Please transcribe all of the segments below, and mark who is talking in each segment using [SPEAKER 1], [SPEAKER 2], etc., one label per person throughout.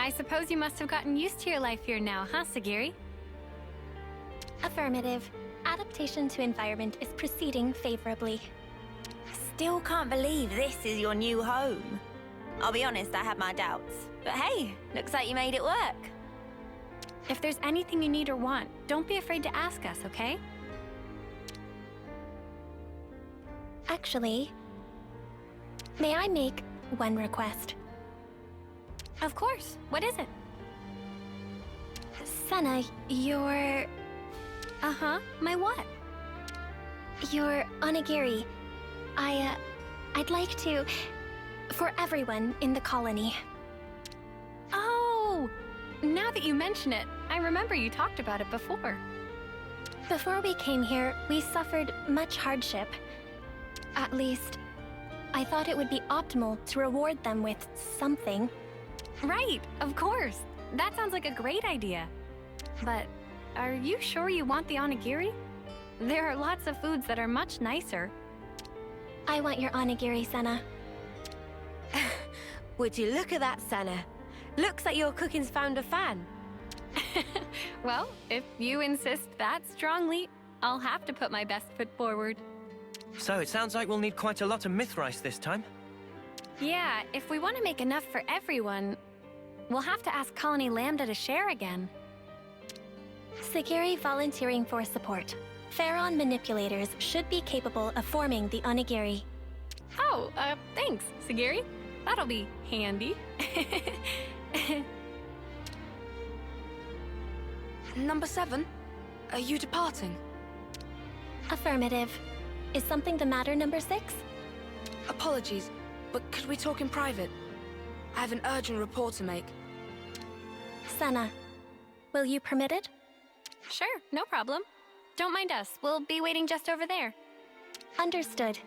[SPEAKER 1] I suppose you must have gotten used to your life here now, huh, Segiri?
[SPEAKER 2] Affirmative. Adaptation to environment is proceeding favorably.
[SPEAKER 3] Still can't believe this is your new home. I'll be honest, I had my doubts. But hey, looks like you made it work.
[SPEAKER 1] If there's anything you need or want, don't be afraid to ask us, okay?
[SPEAKER 2] Actually, may I make one request?
[SPEAKER 1] Of course. What is it?
[SPEAKER 2] Senna, your...
[SPEAKER 1] Uh-huh. My what?
[SPEAKER 2] Your onigiri. I'd like to... for everyone in the colony.
[SPEAKER 1] Oh! Now that you mention it, I remember you talked about it before.
[SPEAKER 2] Before we came here, we suffered much hardship. At least, I thought it would be optimal to reward them with something.
[SPEAKER 1] Right, of course. That sounds like a great idea. But are you sure you want the onigiri? There are lots of foods that are much nicer.
[SPEAKER 2] I want your onigiri, Senna.
[SPEAKER 4] Would you look at that, Senna? Looks like your cooking's found a fan.
[SPEAKER 1] Well, if you insist that strongly, I'll have to put my best foot forward.
[SPEAKER 5] So it sounds like we'll need quite a lot of myth rice this time.
[SPEAKER 1] Yeah, if we want to make enough for everyone, we'll have to ask Colony Lambda to share again.
[SPEAKER 2] Segiri volunteering for support. Pharaon manipulators should be capable of forming the onigiri.
[SPEAKER 1] Oh, thanks, Segiri. That'll be handy.
[SPEAKER 6] Number 7, are you departing?
[SPEAKER 2] Affirmative. Is something the matter, number 6?
[SPEAKER 6] Apologies, but could we talk in private? I have an urgent report to make.
[SPEAKER 2] Senna, will you permit it?
[SPEAKER 1] Sure, no problem. Don't mind us. We'll be waiting just over there.
[SPEAKER 2] Understood.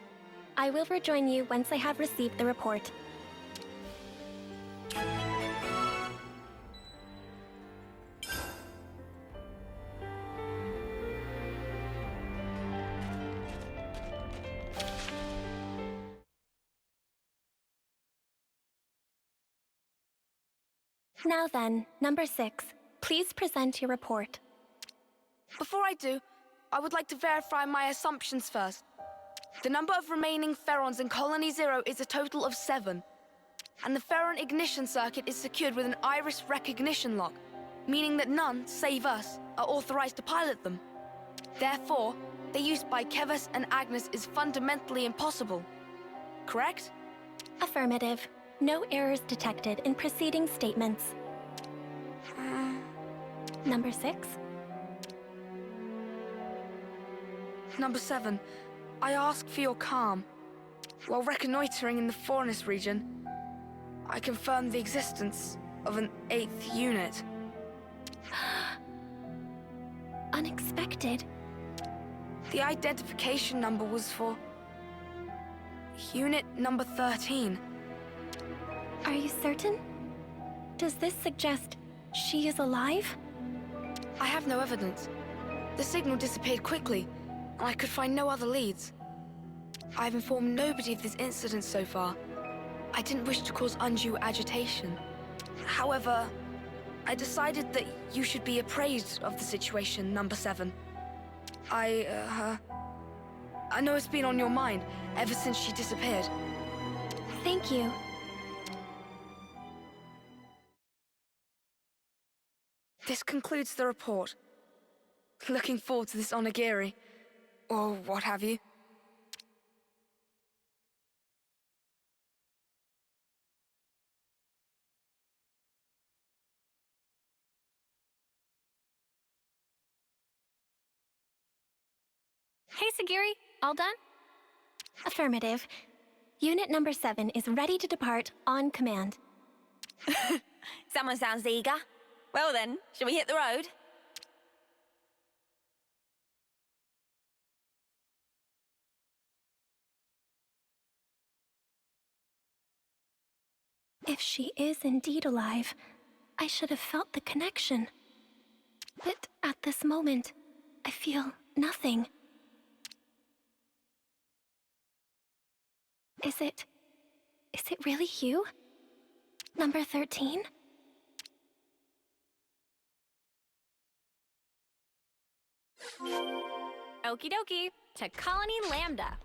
[SPEAKER 2] I will rejoin you once I have received the report. Now then, number 6, please present your report.
[SPEAKER 6] Before I do, I would like to verify my assumptions first. The number of remaining Pharaons in Colony 0 is a total of 7. And the Pharaon ignition circuit is secured with an iris recognition lock, meaning that none, save us, are authorized to pilot them. Therefore, their use by Keves and Agnes is fundamentally impossible. Correct?
[SPEAKER 2] Affirmative. No errors detected in preceding statements. Number 6.
[SPEAKER 6] Number 7, I ask for your calm. While reconnoitering in the Forest region, I confirmed the existence of an 8th unit.
[SPEAKER 2] Unexpected.
[SPEAKER 6] The identification number was for Unit number 13.
[SPEAKER 2] Are you certain? Does this suggest she is alive?
[SPEAKER 6] I have no evidence. The signal disappeared quickly, and I could find no other leads. I've informed nobody of this incident so far. I didn't wish to cause undue agitation. However, I decided that you should be appraised of the situation, number 7. I know it's been on your mind ever since she disappeared.
[SPEAKER 2] Thank you.
[SPEAKER 6] This concludes the report. Looking forward to this onigiri, or what have you.
[SPEAKER 1] Hey, Segiri, all done?
[SPEAKER 2] Affirmative. Unit number 7 is ready to depart on command.
[SPEAKER 3] Someone sounds eager. Well then, shall we hit the road?
[SPEAKER 2] If she is indeed alive, I should have felt the connection. But at this moment, I feel nothing. Is it really you? Number 13?
[SPEAKER 1] Okie dokie, to Colony Lambda.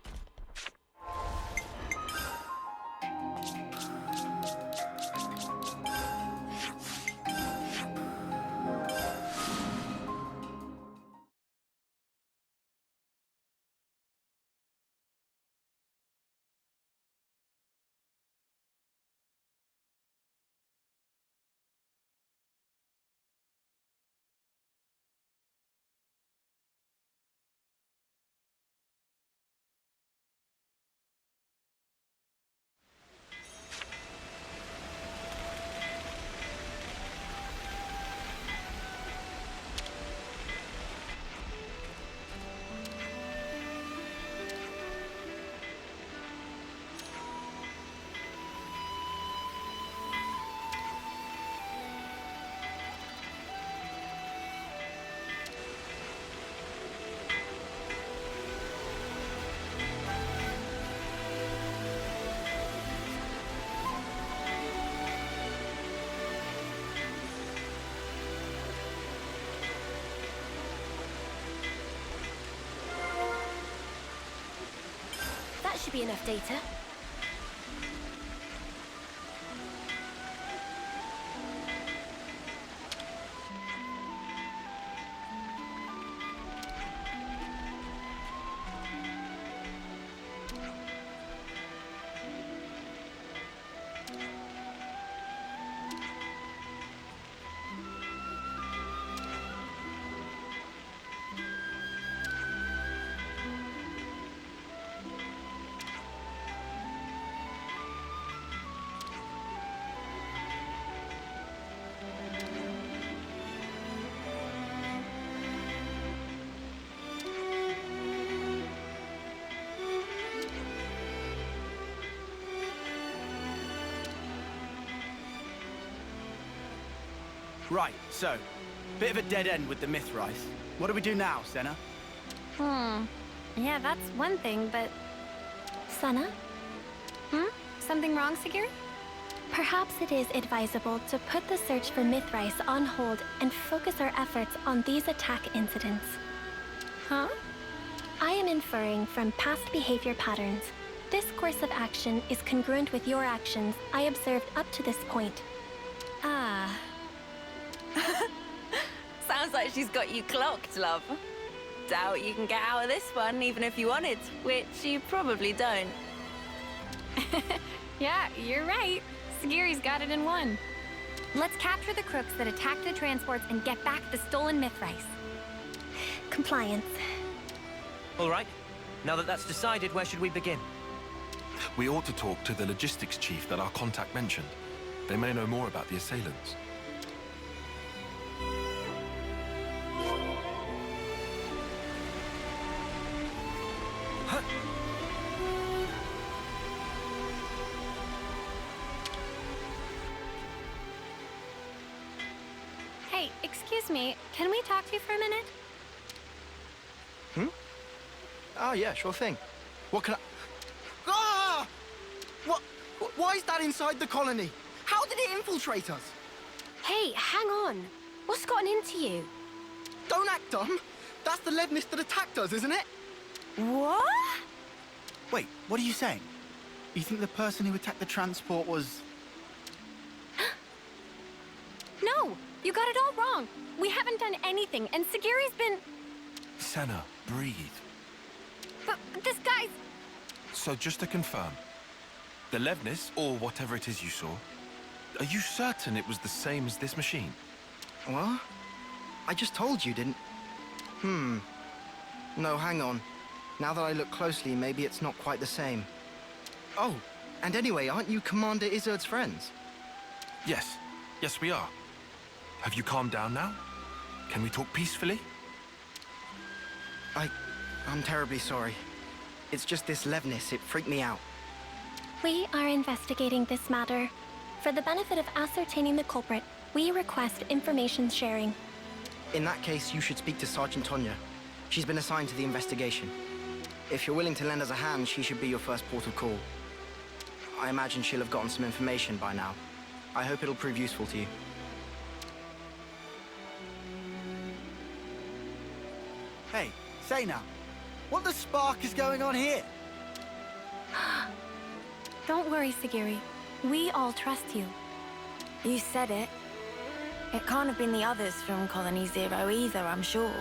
[SPEAKER 4] That should be enough data.
[SPEAKER 7] Right, so, bit of a dead end with the Mythrice. What do we do now, Senna?
[SPEAKER 1] Yeah, that's one thing, but...
[SPEAKER 2] Senna,
[SPEAKER 1] Something wrong, Segiri?
[SPEAKER 2] perhaps it is advisable to put the search for Mythrice on hold and focus our efforts on these attack incidents.
[SPEAKER 1] Huh?
[SPEAKER 2] I am inferring from past behavior patterns. This course of action is congruent with your actions I observed up to this point.
[SPEAKER 1] Ah.
[SPEAKER 3] Sounds like she's got you clocked, love. Doubt you can get out of this one even if you wanted, which you probably don't.
[SPEAKER 1] Yeah, you're right. Segiri's got it in one. Let's capture the crooks that attacked the transports and get back the stolen Mythrice.
[SPEAKER 2] Compliance.
[SPEAKER 5] All right. Now that that's decided, where should we begin?
[SPEAKER 8] We ought to talk to the logistics chief that our contact mentioned. They may know more about the assailants.
[SPEAKER 1] Hey, excuse me, can we talk to you for a minute?
[SPEAKER 9] Oh, yeah, sure thing. What can I... Ah! What? Why is that inside the colony? How did it infiltrate us?
[SPEAKER 4] Hey, hang on. What's gotten into you?
[SPEAKER 9] Don't act dumb. That's the Levnis that attacked us, isn't it?
[SPEAKER 3] What?
[SPEAKER 7] Wait, what are you saying? You think the person who attacked the transport was...
[SPEAKER 1] No, you got it all wrong. We haven't done anything, and Segiri's been...
[SPEAKER 8] Senna, breathe.
[SPEAKER 1] But this guy's...
[SPEAKER 8] So just to confirm, the Levnis, or whatever it is you saw, are you certain it was the same as this machine?
[SPEAKER 9] What? I just told you, didn't... No, hang on. Now that I look closely, maybe it's not quite the same. Oh, and anyway, aren't you Commander Izzard's friends?
[SPEAKER 8] Yes. Yes, we are. Have you calmed down now? Can we talk peacefully?
[SPEAKER 9] I'm terribly sorry. It's just this Levnis, it freaked me out.
[SPEAKER 2] We are investigating this matter. For the benefit of ascertaining the culprit, we request information sharing.
[SPEAKER 9] In that case, you should speak to Sergeant Tonya. She's been assigned to the investigation. If you're willing to lend us a hand, she should be your first port of call. I imagine she'll have gotten some information by now. I hope it'll prove useful to you.
[SPEAKER 7] Hey, say now, what the spark is going on here?
[SPEAKER 1] Don't worry, Segiri. We all trust you.
[SPEAKER 3] You said it. It can't have been the others from Colony Zero either, I'm sure.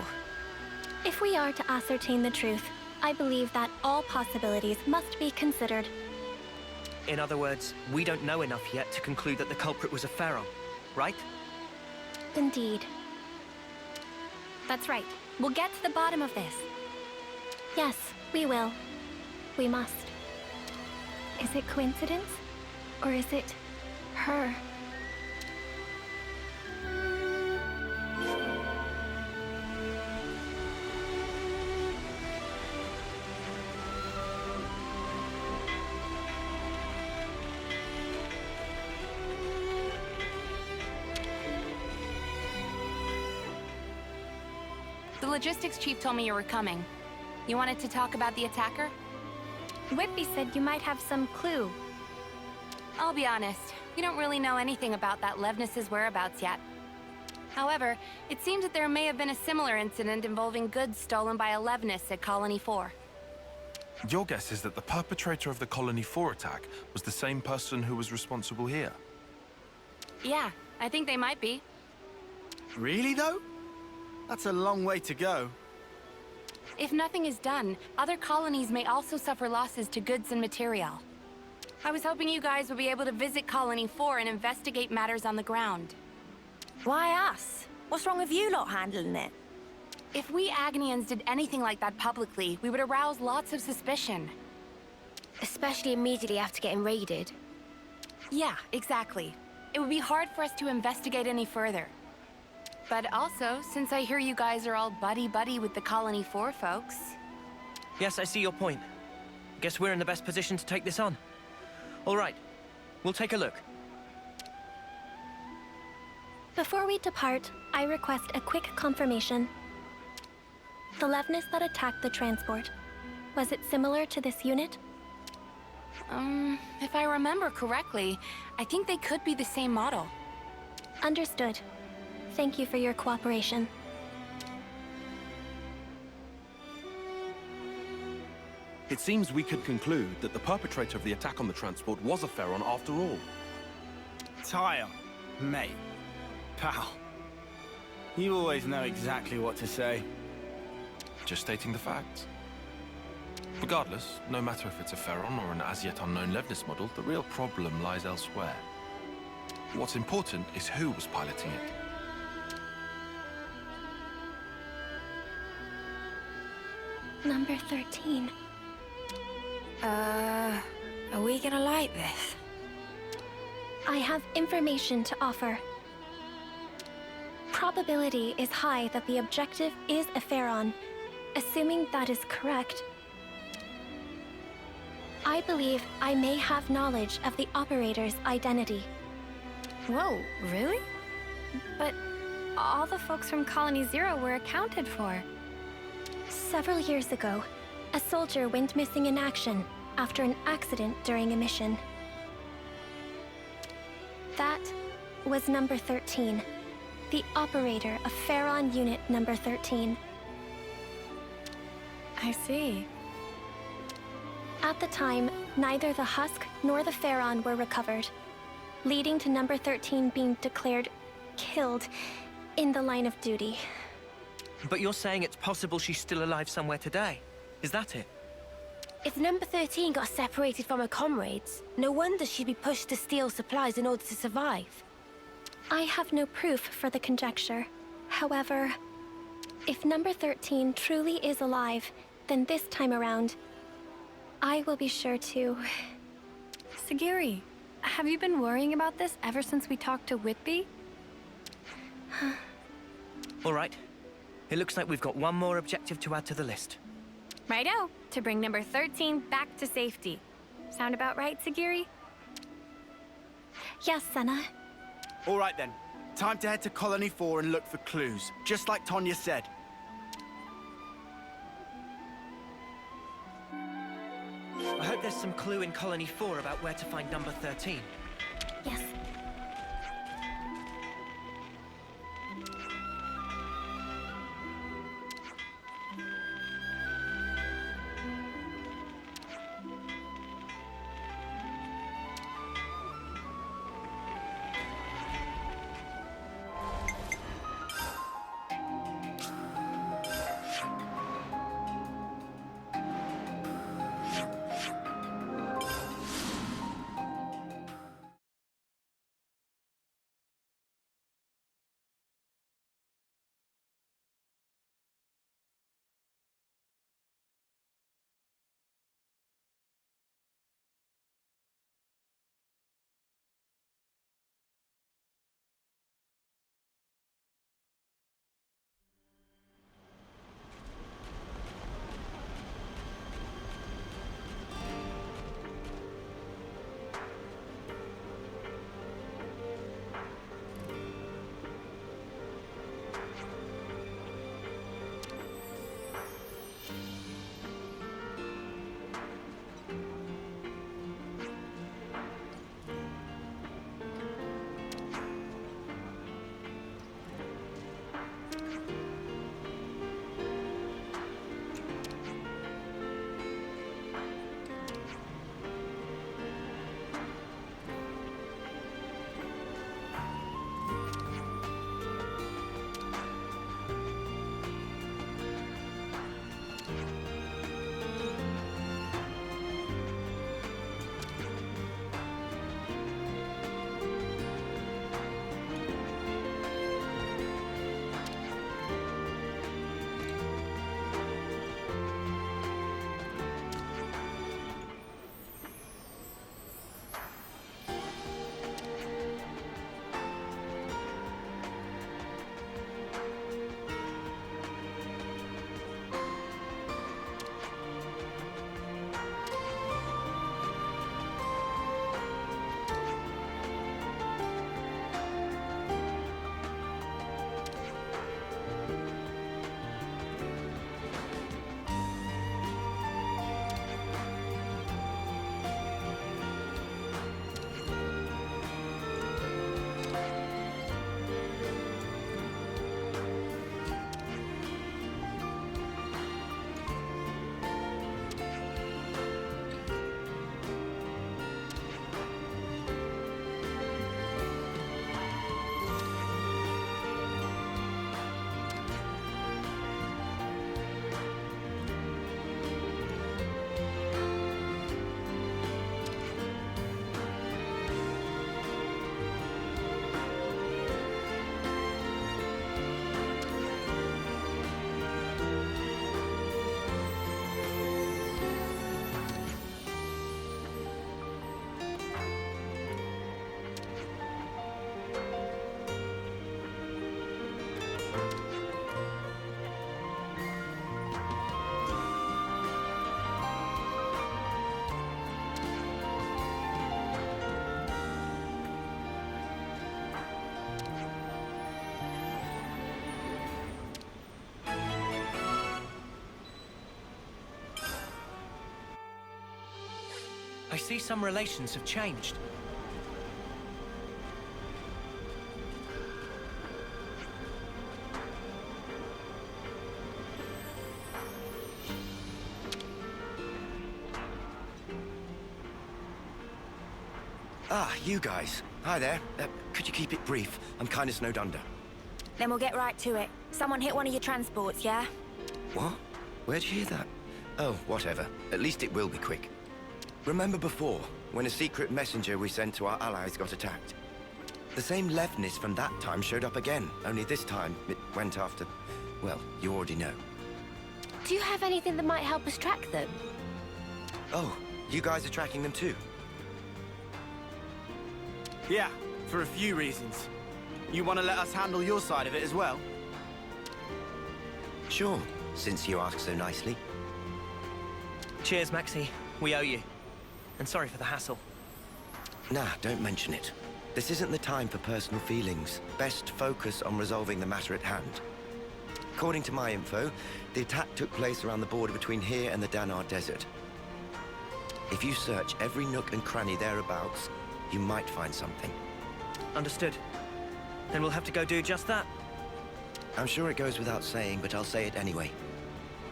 [SPEAKER 2] If we are to ascertain the truth, I believe that all possibilities must be considered.
[SPEAKER 5] In other words, we don't know enough yet to conclude that the culprit was a pharaoh, right?
[SPEAKER 2] Indeed.
[SPEAKER 1] That's right. We'll get to the bottom of this.
[SPEAKER 2] Yes, we will. We must. Is it coincidence? Or is it her?
[SPEAKER 10] The logistics chief told me you were coming. You wanted to talk about the attacker?
[SPEAKER 1] Whitby said you might have some clue.
[SPEAKER 10] I'll be honest, we don't really know anything about that Levnis's whereabouts yet. However, it seems that there may have been a similar incident involving goods stolen by a Levnis at Colony 4.
[SPEAKER 8] Your guess is that the perpetrator of the Colony 4 attack was the same person who was responsible here?
[SPEAKER 10] Yeah, I think they might be.
[SPEAKER 7] Really, though? That's a long way to go.
[SPEAKER 10] If nothing is done, other colonies may also suffer losses to goods and material. I was hoping you guys would be able to visit Colony 4 and investigate matters on the ground.
[SPEAKER 3] Why us? What's wrong with you lot handling it?
[SPEAKER 10] If we Agnians did anything like that publicly, we would arouse lots of suspicion.
[SPEAKER 4] Especially immediately after getting raided.
[SPEAKER 10] Yeah, exactly. It would be hard for us to investigate any further. But also, since I hear you guys are all buddy-buddy with the Colony 4 folks...
[SPEAKER 5] Yes, I see your point. Guess we're in the best position to take this on. All right, we'll take a look.
[SPEAKER 2] Before we depart, I request a quick confirmation. The Levnis that attacked the transport, was it similar to this unit?
[SPEAKER 10] If I remember correctly, I think they could be the same model.
[SPEAKER 2] Understood. Thank you for your cooperation.
[SPEAKER 11] It seems we could conclude that the perpetrator of the attack on the transport was a Pharaon after all.
[SPEAKER 7] Tyre, mate, pal. You always know exactly what to say.
[SPEAKER 8] Just stating the facts. Regardless, no matter if it's a Pharaon or an as-yet unknown Levnis model, the real problem lies elsewhere. What's important is who was piloting it.
[SPEAKER 2] Number 13.
[SPEAKER 3] Are we gonna like this?
[SPEAKER 2] I have information to offer. Probability is high that the objective is a Pharaon. Assuming that is correct, I believe I may have knowledge of the operator's identity.
[SPEAKER 1] Whoa, really? But all the folks from Colony Zero were accounted for.
[SPEAKER 2] Several years ago, a soldier went missing in action after an accident during a mission. That was number 13, the operator of Pharaon Unit number 13.
[SPEAKER 1] I see.
[SPEAKER 2] At the time, neither the husk nor the Pharaon were recovered, leading to number 13 being declared killed in the line of duty.
[SPEAKER 5] But you're saying it's possible she's still alive somewhere today? Is that it?
[SPEAKER 4] If number 13 got separated from her comrades, no wonder she'd be pushed to steal supplies in order to survive.
[SPEAKER 2] I have no proof for the conjecture. However, if number 13 truly is alive, then this time around, I will be sure to...
[SPEAKER 1] Segiri, have you been worrying about this ever since we talked to Whitby?
[SPEAKER 5] All right. It looks like we've got one more objective to add to the list.
[SPEAKER 1] Righto, to bring number 13 back to safety. Sound about right, Segiri?
[SPEAKER 2] Yes, Senna.
[SPEAKER 7] All right then, time to head to Colony 4 and look for clues, just like Tonya said.
[SPEAKER 5] I hope there's some clue in Colony 4 about where to find number 13.
[SPEAKER 2] Yes.
[SPEAKER 5] I see some relations have changed.
[SPEAKER 12] Ah, you guys. Hi there. Could you keep it brief? I'm kinda snowed under.
[SPEAKER 3] Then we'll get right to it. Someone hit one of your transports, yeah?
[SPEAKER 12] What? Where'd you hear that? Oh, whatever. At least it will be quick. Remember before, when a secret messenger we sent to our allies got attacked? The same Levnis from that time showed up again, only this time it went after... well, you already know.
[SPEAKER 4] Do you have anything that might help us track them?
[SPEAKER 12] Oh, you guys are tracking them too?
[SPEAKER 7] Yeah, for a few reasons. You want to let us handle your side of it as well?
[SPEAKER 12] Sure, since you ask so nicely.
[SPEAKER 5] Cheers, Maxi. We owe you. And sorry for the hassle.
[SPEAKER 12] Nah, don't mention it. This isn't the time for personal feelings. Best focus on resolving the matter at hand. According to my info, the attack took place around the border between here and the Danar Desert. If you search every nook and cranny thereabouts, you might find something.
[SPEAKER 5] Understood. Then we'll have to go do just that.
[SPEAKER 12] I'm sure it goes without saying, but I'll say it anyway.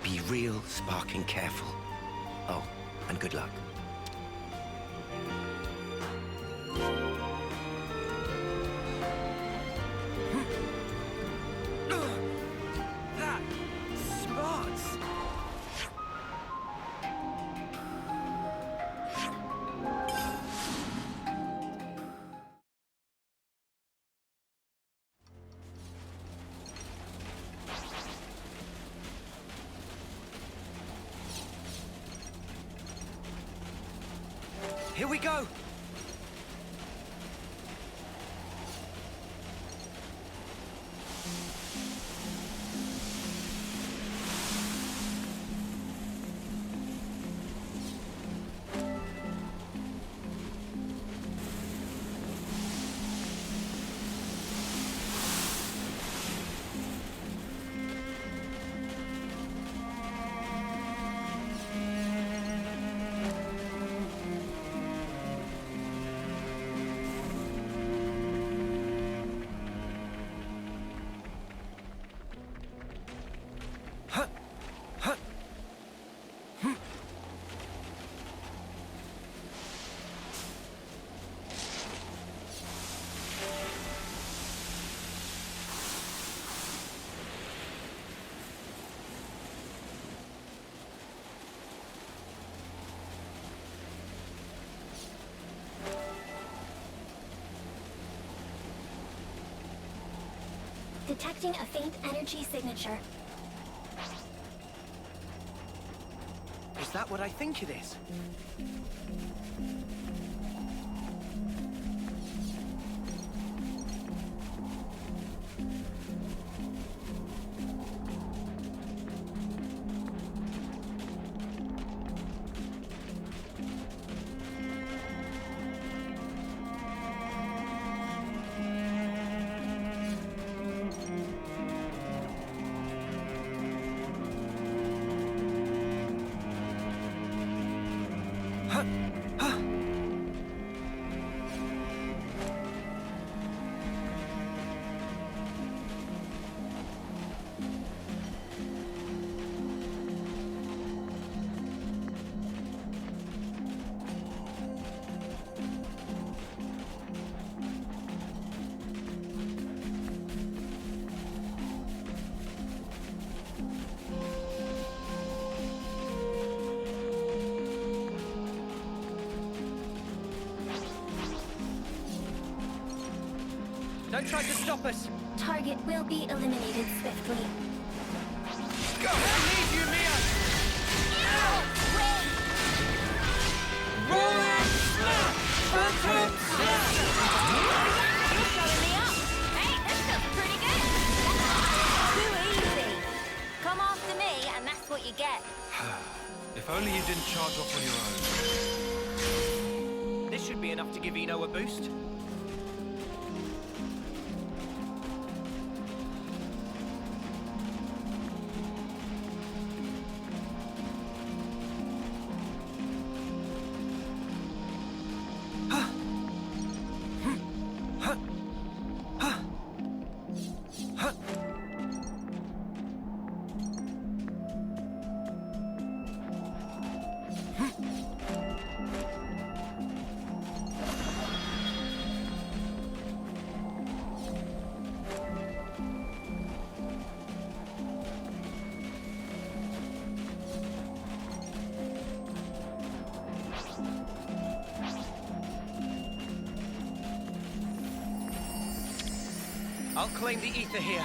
[SPEAKER 12] Be real sparking careful. Oh, and good luck.
[SPEAKER 5] That smarts. Here we go!
[SPEAKER 2] Detecting a faint energy signature.
[SPEAKER 5] Is that what I think it is? Don't try to stop us!
[SPEAKER 2] Target will be eliminated swiftly.
[SPEAKER 5] Go! I need you, Mia! Roll and snap! Phantom snap!
[SPEAKER 3] You're showing me up! Hey, this feels pretty good! Too easy! Come after me, and that's what you get.
[SPEAKER 8] If only you didn't charge off on your own.
[SPEAKER 5] This should be enough to give Eno a boost. I'll claim the ether here.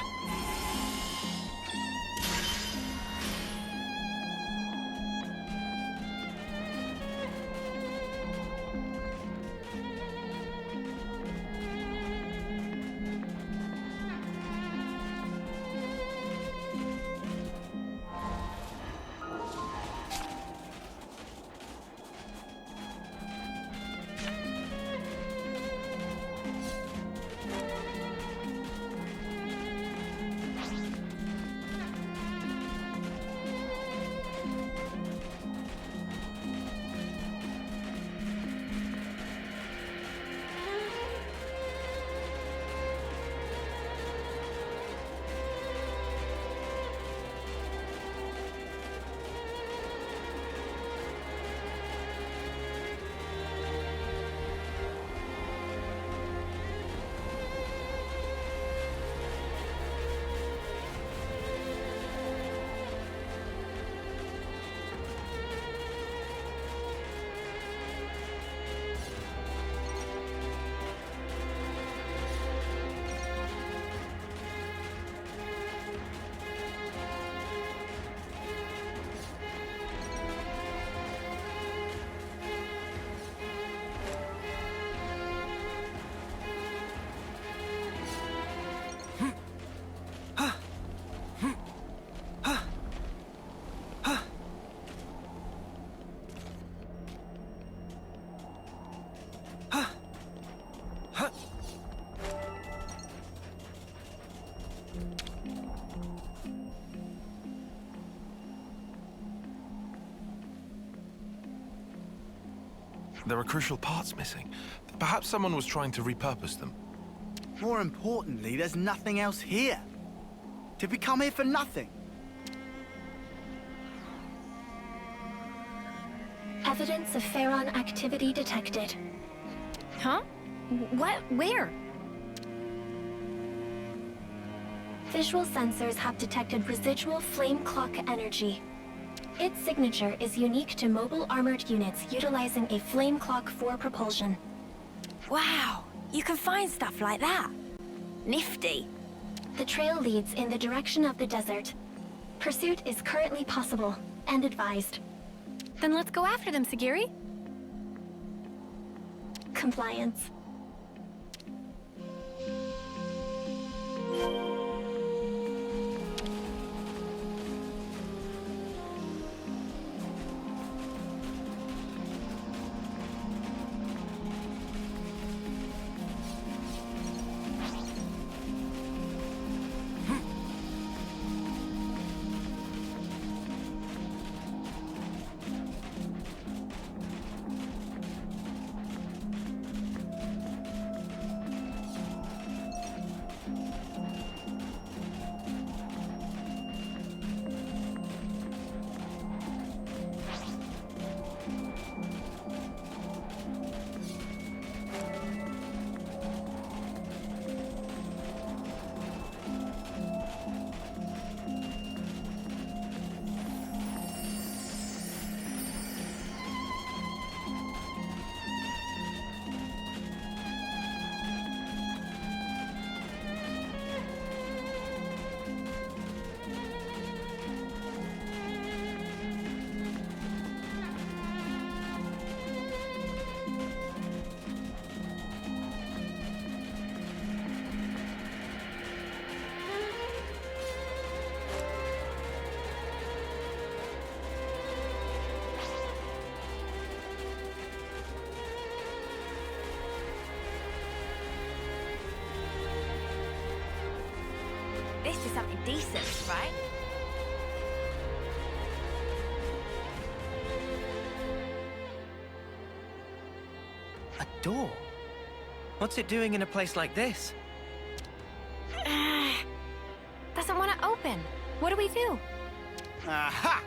[SPEAKER 8] There are crucial parts missing. Perhaps someone was trying to repurpose them.
[SPEAKER 7] More importantly, there's nothing else here. Did we come here for nothing?
[SPEAKER 2] Evidence of Pharaon activity detected.
[SPEAKER 1] Huh? What? Where?
[SPEAKER 2] Visual sensors have detected residual flame clock energy. Its signature is unique to mobile armored units utilizing a flame clock for propulsion.
[SPEAKER 3] Wow, you can find stuff like that. Nifty.
[SPEAKER 2] The trail leads in the direction of the desert. Pursuit is currently possible and advised.
[SPEAKER 1] Then let's go after them, Segiri.
[SPEAKER 2] Compliance.
[SPEAKER 3] This is something decent, right?
[SPEAKER 5] A door? What's it doing in a place like this?
[SPEAKER 1] Doesn't want to open. What do we do?
[SPEAKER 7] Aha!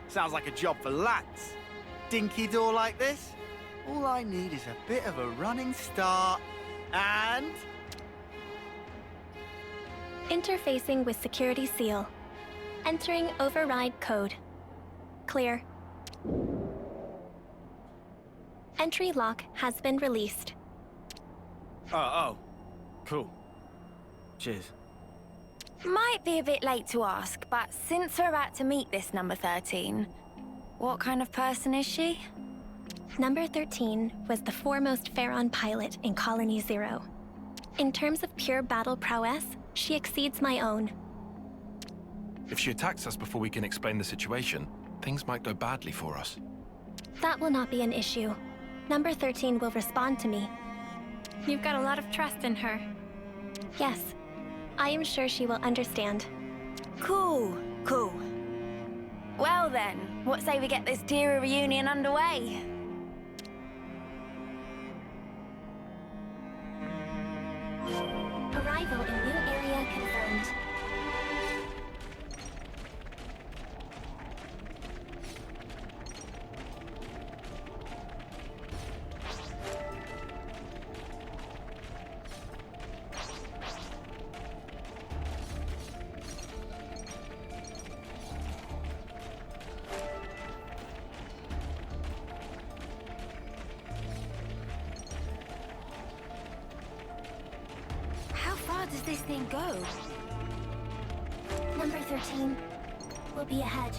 [SPEAKER 7] Sounds like a job for lads. Dinky door like this? All I need is a bit of a running start, and...
[SPEAKER 2] Interfacing with security seal. Entering override code. Clear. Entry lock has been released.
[SPEAKER 7] Oh. Cool. Cheers.
[SPEAKER 10] Might be a bit late to ask, but since we're about to meet this number 13, what kind of person is she?
[SPEAKER 2] Number 13 was the foremost Pharaon pilot in Colony Zero. In terms of pure battle prowess, she exceeds my own.
[SPEAKER 8] If she attacks us before we can explain the situation, things might go badly for us.
[SPEAKER 2] That will not be an issue. Number 13 will respond to me.
[SPEAKER 1] You've got a lot of trust in her.
[SPEAKER 2] Yes, I am sure she will understand.
[SPEAKER 10] Cool. Well then, what say we get this dear reunion underway?
[SPEAKER 2] Arrival in new area confirmed.
[SPEAKER 10] How far does this thing go?
[SPEAKER 2] Number 13 will be ahead.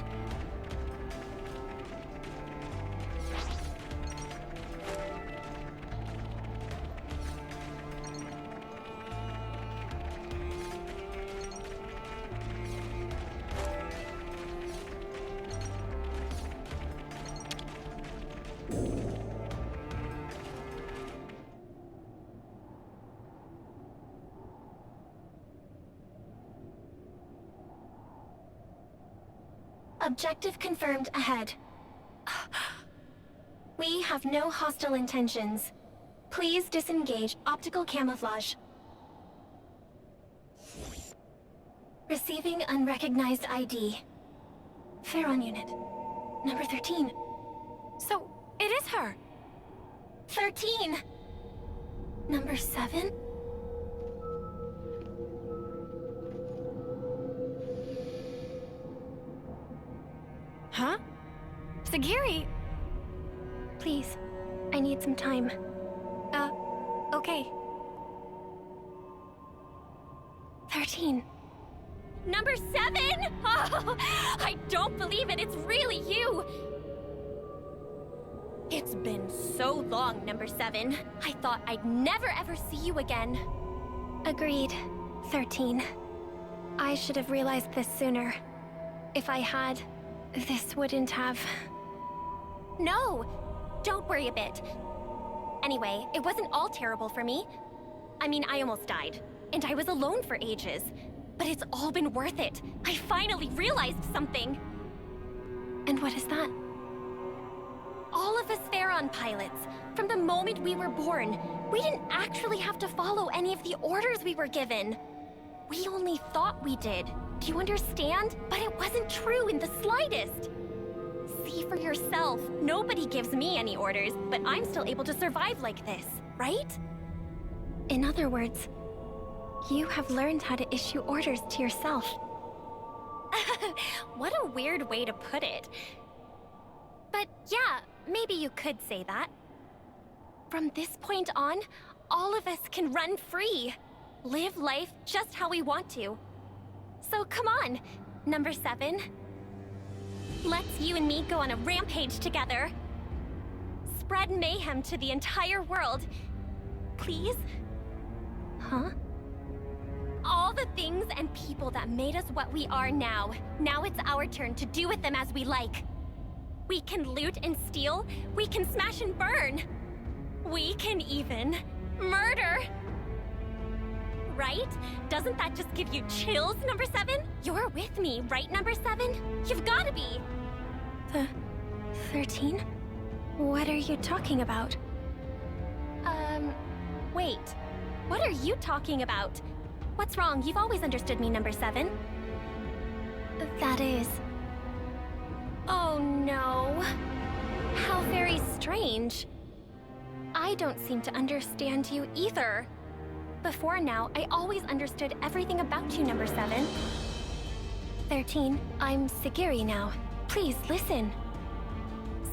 [SPEAKER 2] Objective confirmed ahead. We have no hostile intentions. Please disengage optical camouflage. Receiving unrecognized ID. Pharaon unit. Number 13.
[SPEAKER 1] So, it is her!
[SPEAKER 2] 13! Number 7?
[SPEAKER 1] Huh? Segiri!
[SPEAKER 2] Please, I need some time.
[SPEAKER 1] Okay.
[SPEAKER 2] 13.
[SPEAKER 3] Number 7! Oh, I don't believe it. It's really you. It's been so long, Number 7. I thought I'd never ever see you again.
[SPEAKER 2] Agreed. 13. I should have realized this sooner. If I had, this wouldn't have...
[SPEAKER 3] No, don't worry a bit. Anyway, it wasn't all terrible for me. I mean, I almost died, and I was alone for ages. But it's all been worth it. I finally realized something.
[SPEAKER 2] And what is that?
[SPEAKER 3] All of us Pharaon pilots, from the moment we were born, we didn't actually have to follow any of the orders we were given. We only thought we did. Do you understand? But it wasn't true in the slightest. See for yourself. Nobody gives me any orders, but I'm still able to survive like this, right?
[SPEAKER 2] In other words, you have learned how to issue orders to yourself.
[SPEAKER 3] What a weird way to put it. But yeah, maybe you could say that. From this point on, all of us can run free. Live life just how we want to. So come on, Number 7. Let's you and me go on a rampage together. Spread mayhem to the entire world. Please?
[SPEAKER 2] Huh?
[SPEAKER 3] All the things and people that made us what we are now. Now it's our turn to do with them as we like. We can loot and steal. We can smash and burn. We can even murder. Right? Doesn't that just give you chills, Number 7? You're with me, right, Number 7? You've gotta be.
[SPEAKER 2] The 13? What are you talking about?
[SPEAKER 3] Wait. What are you talking about? What's wrong? You've always understood me, Number 7.
[SPEAKER 2] That is...
[SPEAKER 3] Oh no. How very strange. I don't seem to understand you either. Before now, I always understood everything about you, Number 7.
[SPEAKER 2] 13, I'm Segiri now. Please, listen.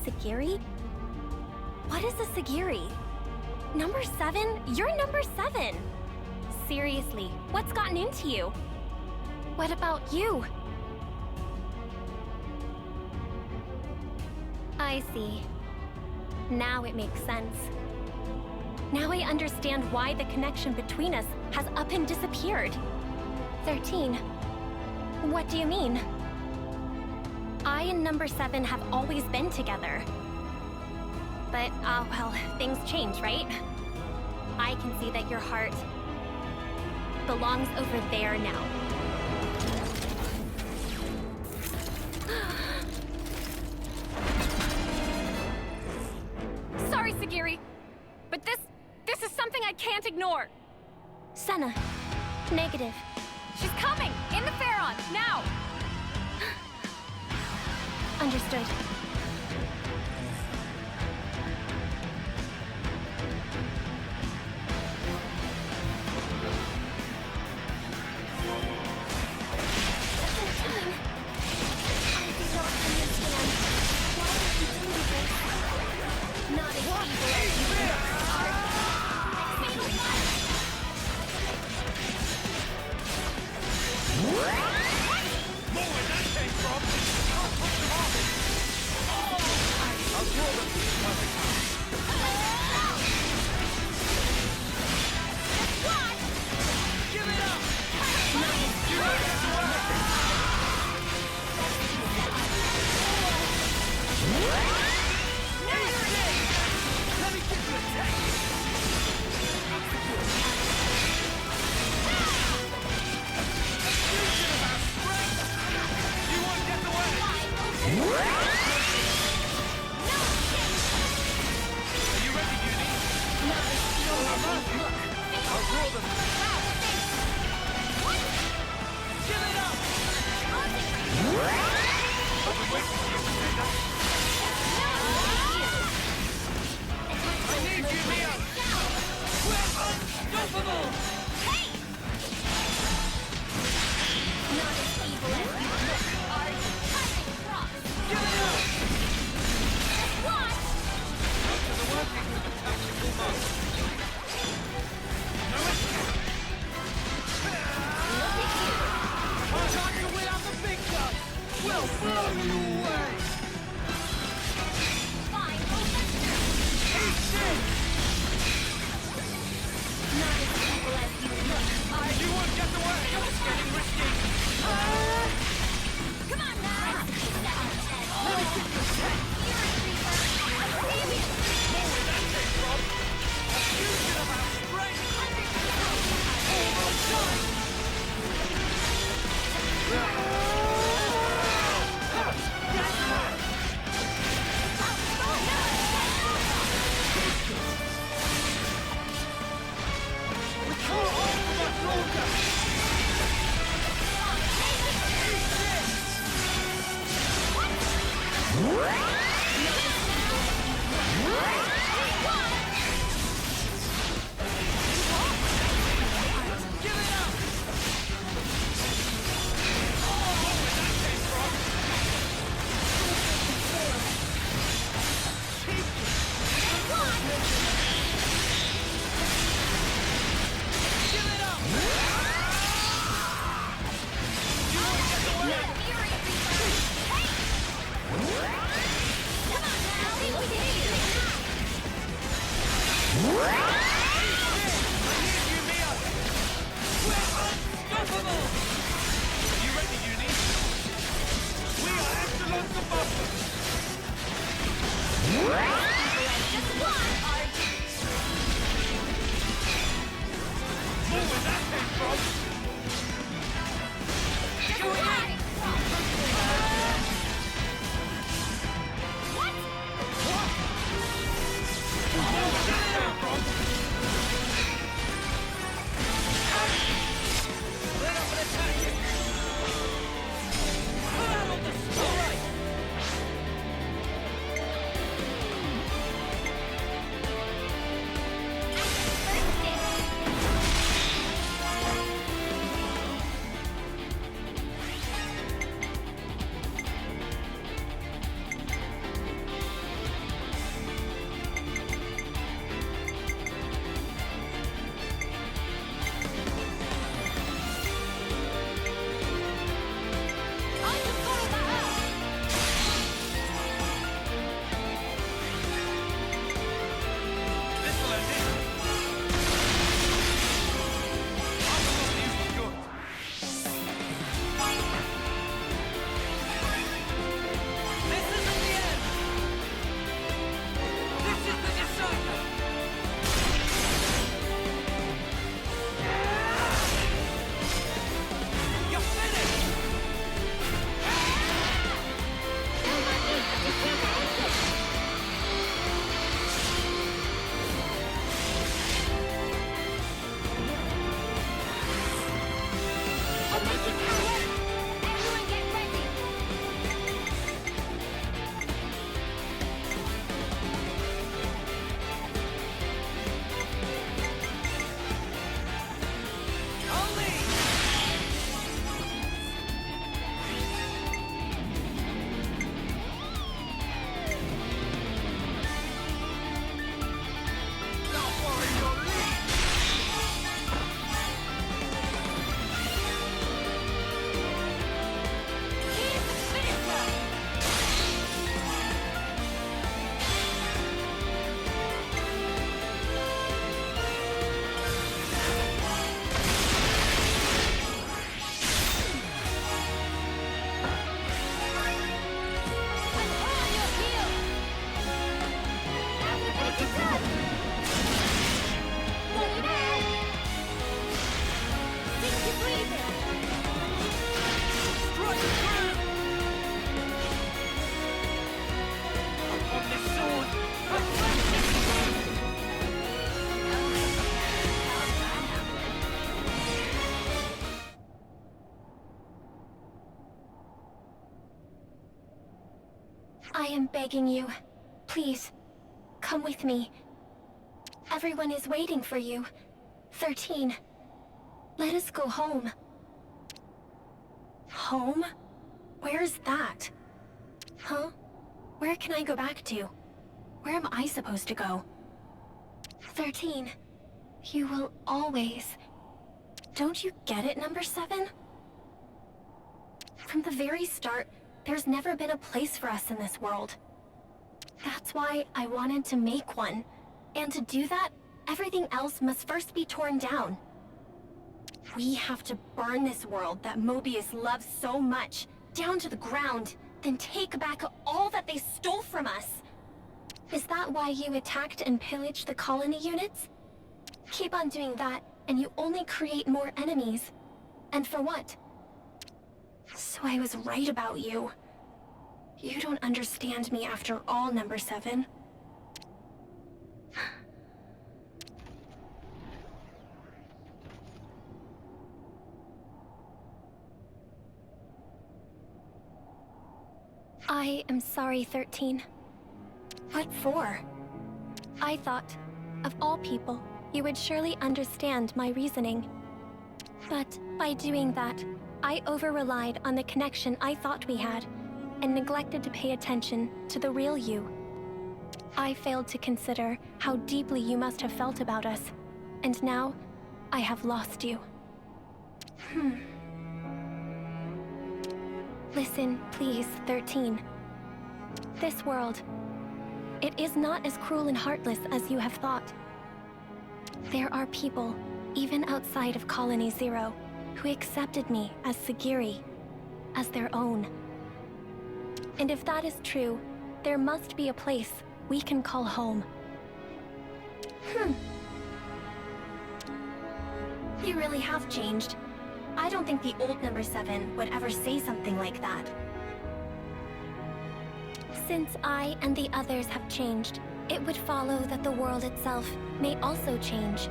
[SPEAKER 3] Segiri? What is a Segiri? Number 7? You're Number 7. seriously, what's gotten into you?
[SPEAKER 2] What about you?
[SPEAKER 3] I see. Now it makes sense. Now I understand why the connection between us has up and disappeared.
[SPEAKER 2] 13.
[SPEAKER 3] What do you mean? I and Number 7 have always been together. But, well, things change, right? I can see that your heart belongs over there now.
[SPEAKER 1] Sorry, Segiri, but this is something I can't ignore.
[SPEAKER 2] Senna. Negative.
[SPEAKER 1] She's coming! In the Pharaon, now!
[SPEAKER 2] Understood. am begging you. Please, come with me. Everyone is waiting for you. 13. Let us go home. Home? Where's that? Huh? Where can I go back to? Where am I supposed to go? 13. You will always... Don't you get it, number 7? From the very start, there's never been a place for us in this world. That's why I wanted to make one. And to do that, everything else must first be torn down. We have to burn this world that Mobius loves so much, down to the ground, then take back all that they stole from us. Is that why you attacked and pillaged the colony units? Keep on doing that, and you only create more enemies. And for what? So I was right about you. You don't understand me after all, number 7. I am sorry, 13. What for? I thought, of all people, you would surely understand my reasoning. But by doing that, I over-relied on the connection I thought we had, and neglected to pay attention to the real you. I failed to consider how deeply you must have felt about us, and now I have lost you. Listen, please, 13. This world, it is not as cruel and heartless as you have thought. There are people, even outside of Colony Zero, who accepted me as Segiri, as their own. And if that is true, there must be a place we can call home. You really have changed. I don't think the old number 7 would ever say something like that. Since I and the others have changed, it would follow that the world itself may also change.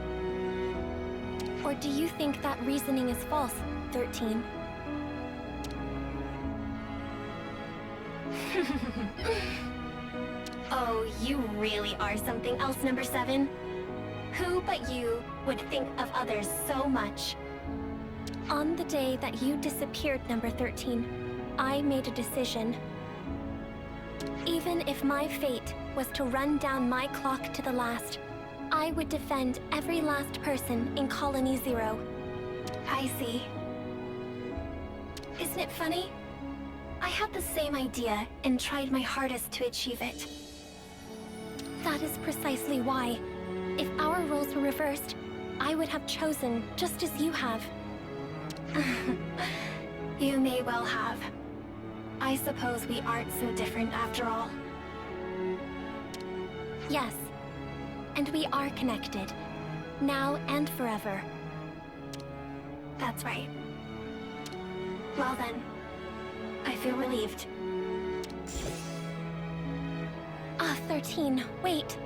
[SPEAKER 2] Or do you think that reasoning is false, 13? Oh, you really are something else, number 7. Who but you would think of others so much? On the day that you disappeared, number 13, I made a decision. Even if my fate was to run down my clock to the last, I would defend every last person in Colony Zero. I see. Isn't it funny? I had the same idea and tried my hardest to achieve it. That is precisely why, if our roles were reversed, I would have chosen just as you have. You may well have. I suppose we aren't so different after all. Yes, and we are connected, now and forever. That's right. Well then, I feel relieved. 13, wait.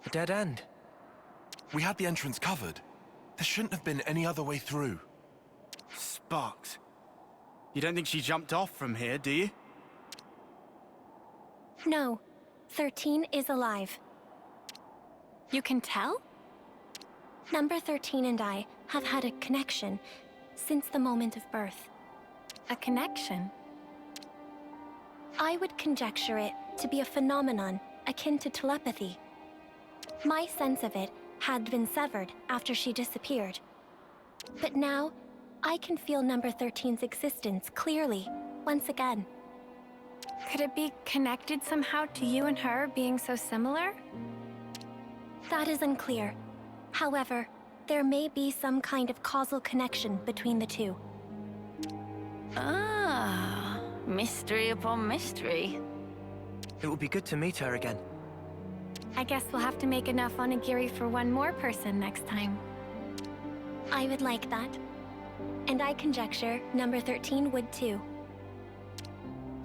[SPEAKER 5] A dead end.
[SPEAKER 8] We had the entrance covered. There shouldn't have been any other way through.
[SPEAKER 7] Sparks. You don't think she jumped off from here, do you?
[SPEAKER 2] No, 13 is alive.
[SPEAKER 1] You can tell?
[SPEAKER 2] Number 13 and I have had a connection since the moment of birth.
[SPEAKER 1] A connection?
[SPEAKER 2] I would conjecture it to be a phenomenon akin to telepathy. My sense of it had been severed after she disappeared. But now, I can feel number 13's existence clearly, once again.
[SPEAKER 1] Could it be connected somehow to you and her being so similar?
[SPEAKER 2] That is unclear. However, there may be some kind of causal connection between the two.
[SPEAKER 13] Ah, mystery upon mystery.
[SPEAKER 5] It would be good to meet her again.
[SPEAKER 1] I guess we'll have to make enough onigiri for one more person next time.
[SPEAKER 2] I would like that. And I conjecture number 13 would too.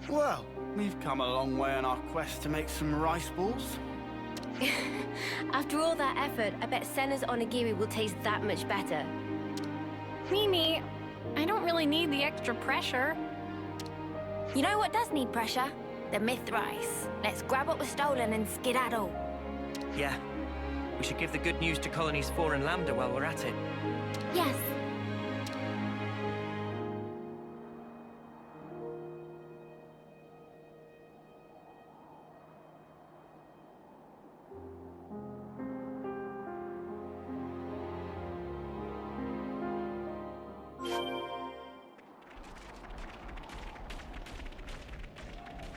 [SPEAKER 7] Well, we've come a long way on our quest to make some rice balls.
[SPEAKER 4] After all that effort, I bet Senna's onigiri will taste that much better.
[SPEAKER 1] Mimi, I don't really need the extra pressure.
[SPEAKER 13] You know what does need pressure? The myth rice. Let's grab what was stolen and skedaddle.
[SPEAKER 5] Yeah. We should give the good news to Colonies 4 and Lambda while we're at it.
[SPEAKER 2] Yes.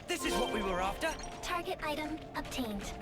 [SPEAKER 5] This is what we were after.
[SPEAKER 2] Target item obtained.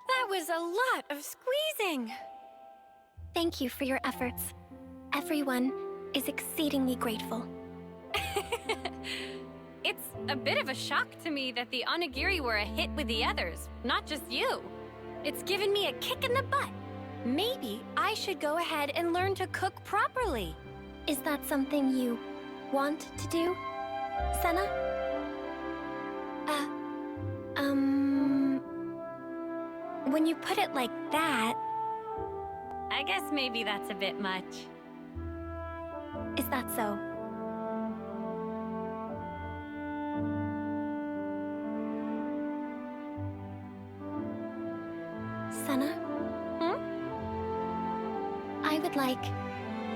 [SPEAKER 3] That was a lot of squeezing.
[SPEAKER 2] Thank you for your efforts. Everyone is exceedingly grateful.
[SPEAKER 1] It's a bit of a shock to me that the onigiri were a hit with the others, not just you. It's given me a kick in the butt.
[SPEAKER 3] Maybe I should go ahead and learn to cook properly.
[SPEAKER 2] Is that something you want to do, Senna?
[SPEAKER 3] When you put it like that...
[SPEAKER 1] I guess maybe that's a bit much.
[SPEAKER 2] Is that so? Senna? I would like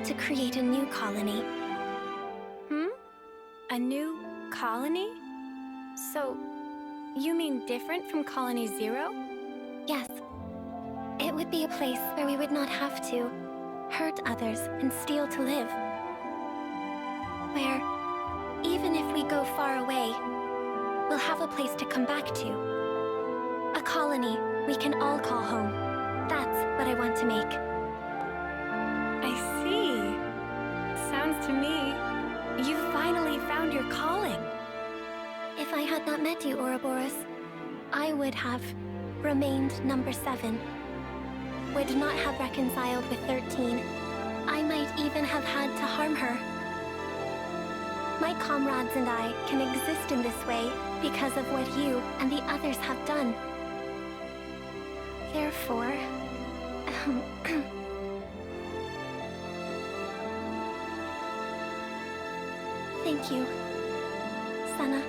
[SPEAKER 2] to create a new colony.
[SPEAKER 3] A new colony? So, you mean different from Colony 0?
[SPEAKER 2] Yes. It would be a place where we would not have to hurt others and steal to live. Where, even if we go far away, we'll have a place to come back to. A colony we can all call home. That's what I want to make.
[SPEAKER 3] I see. Sounds to me, you finally found your calling.
[SPEAKER 2] If I had not met you, Ouroboros, I would have remained number 7. Would not have reconciled with 13. I might even have had to harm her. My comrades and I can exist in this way because of what you and the others have done. Therefore... Thank you, Senna.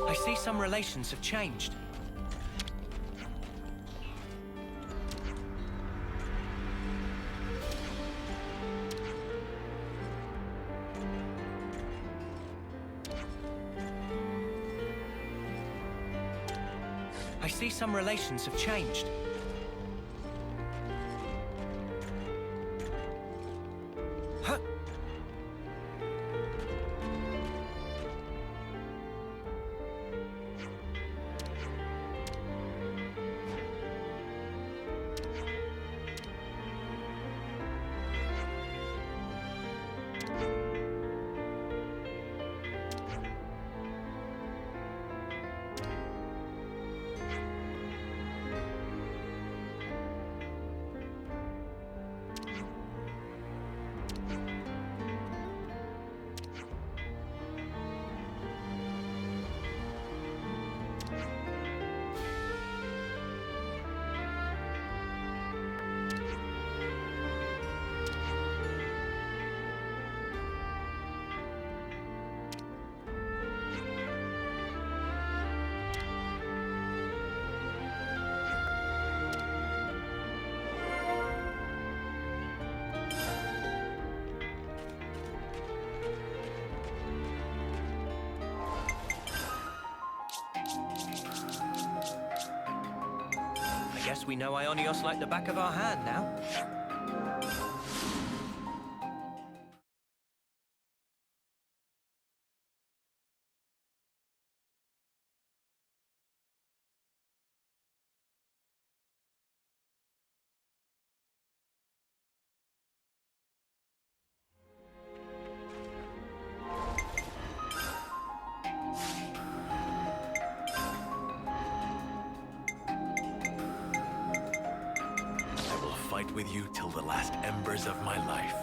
[SPEAKER 5] I see some relations have changed. I see some relations have changed. Huh? Guess we know Ionios like the back of our hand now.
[SPEAKER 14] I will fight with you till the last embers of my life.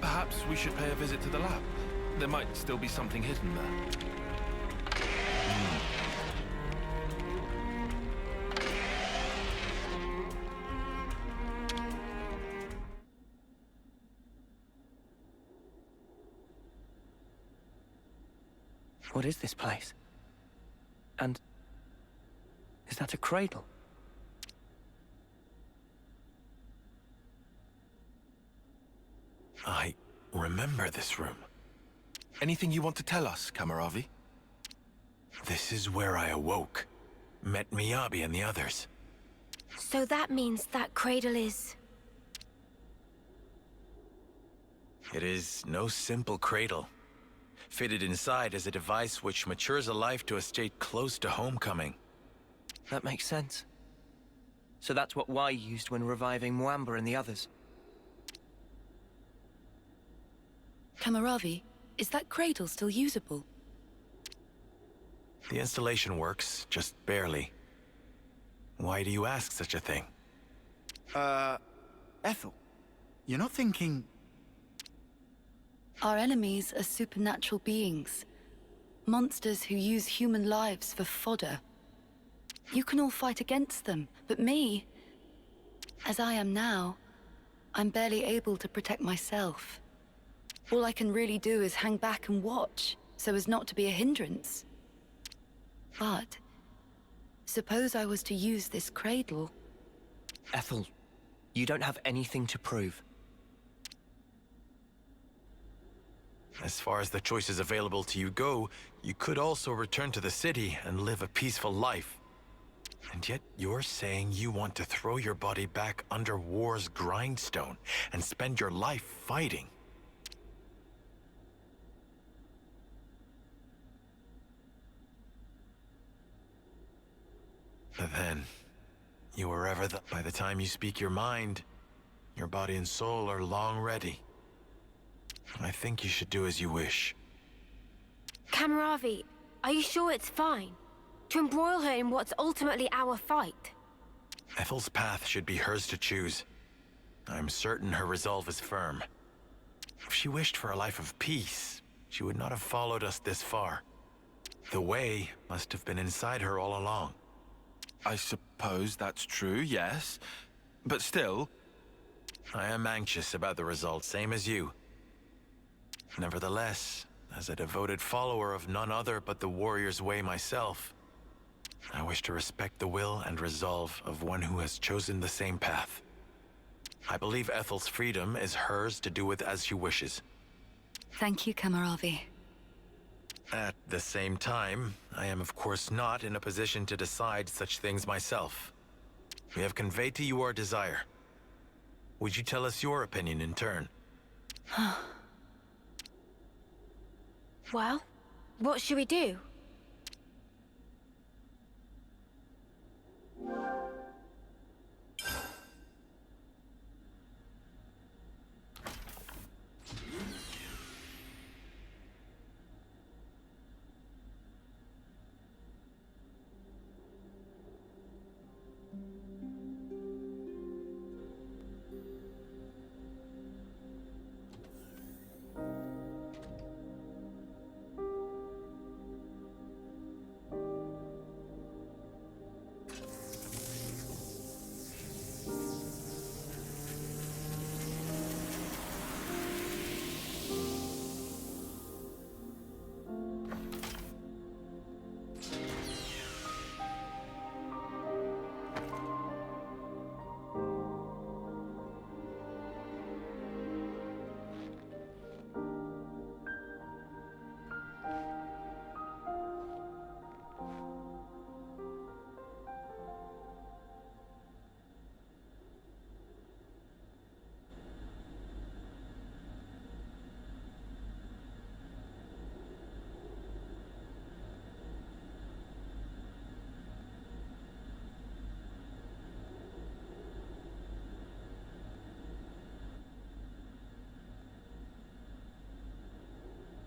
[SPEAKER 8] Perhaps we should pay a visit to the lab. There might still be something hidden there.
[SPEAKER 5] What is this place? And is that a cradle?
[SPEAKER 14] I remember this room.
[SPEAKER 8] Anything you want to tell us, Cammuravi?
[SPEAKER 14] This is where I awoke. Met Miyabi and the others.
[SPEAKER 4] So that means that cradle is...
[SPEAKER 14] It is no simple cradle. Fitted inside is a device which matures a life to a state close to homecoming.
[SPEAKER 5] That makes sense. So that's what Y used when reviving Mwamba and the others.
[SPEAKER 15] Cammuravi, is that cradle still usable?
[SPEAKER 14] The installation works, just barely. Why do you ask such a thing?
[SPEAKER 7] Ethel, you're not thinking...
[SPEAKER 15] Our enemies are supernatural beings. Monsters who use human lives for fodder. You can all fight against them, but me... As I am now, I'm barely able to protect myself. All I can really do is hang back and watch, so as not to be a hindrance. But... suppose I was to use this cradle...
[SPEAKER 5] Ethel, you don't have anything to prove.
[SPEAKER 14] As far as the choices available to you go, you could also return to the city and live a peaceful life. And yet you're saying you want to throw your body back under war's grindstone and spend your life fighting. But then, you were ever by the time you speak your mind, your body and soul are long ready. I think you should do as you wish.
[SPEAKER 4] Cammuravi, are you sure it's fine? To embroil her in what's ultimately our fight?
[SPEAKER 14] Ethel's path should be hers to choose. I'm certain her resolve is firm. If she wished for a life of peace, she would not have followed us this far. The way must have been inside her all along.
[SPEAKER 8] I suppose that's true, yes. But still...
[SPEAKER 14] I am anxious about the result, same as you. Nevertheless, as a devoted follower of none other but the warrior's way myself, I wish to respect the will and resolve of one who has chosen the same path. I believe Ethel's freedom is hers to do with as she wishes.
[SPEAKER 15] Thank you, Cammuravi.
[SPEAKER 14] At the same time, I am of course not in a position to decide such things myself. We have conveyed to you our desire. Would you tell us your opinion in turn?
[SPEAKER 4] Well, what should we do?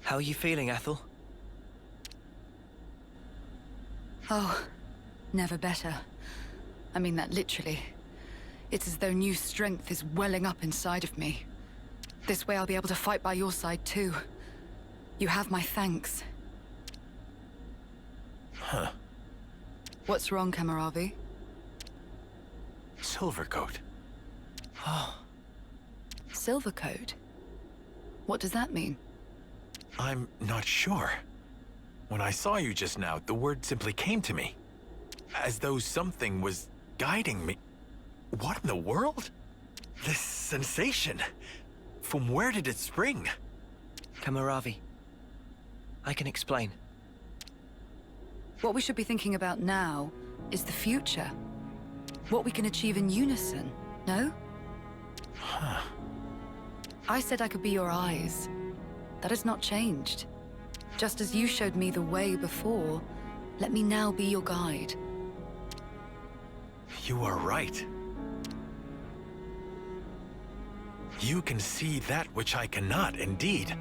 [SPEAKER 5] How are you feeling, Ethel?
[SPEAKER 15] Oh, never better. I mean that literally. It's as though new strength is welling up inside of me. This way I'll be able to fight by your side too. You have my thanks.
[SPEAKER 14] Huh.
[SPEAKER 15] What's wrong, Cammuravi?
[SPEAKER 14] Silvercoat.
[SPEAKER 5] Oh.
[SPEAKER 15] Silvercoat? What does that mean?
[SPEAKER 14] I'm not sure. When I saw you just now, the word simply came to me. As though something was guiding me. What in the world? This sensation. From where did it spring?
[SPEAKER 5] Cammuravi. I can explain.
[SPEAKER 15] What we should be thinking about now is the future. What we can achieve in unison, no?
[SPEAKER 14] Huh.
[SPEAKER 15] I said I could be your eyes. That has not changed. Just as you showed me the way before, let me now be your guide.
[SPEAKER 14] You are right. You can see that which I cannot, indeed.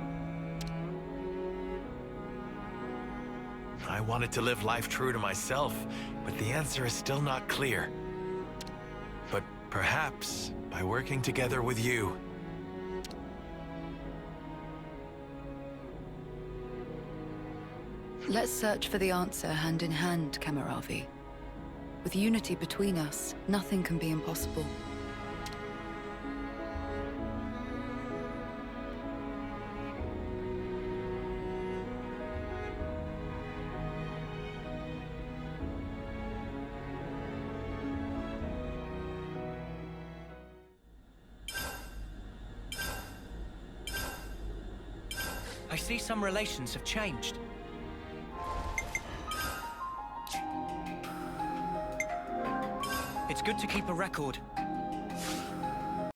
[SPEAKER 14] I wanted to live life true to myself, but the answer is still not clear. But perhaps, by working together with you...
[SPEAKER 15] Let's search for the answer hand in hand, Cammuravi. With unity between us, nothing can be impossible.
[SPEAKER 5] I see some relations have changed. It's good to keep a record.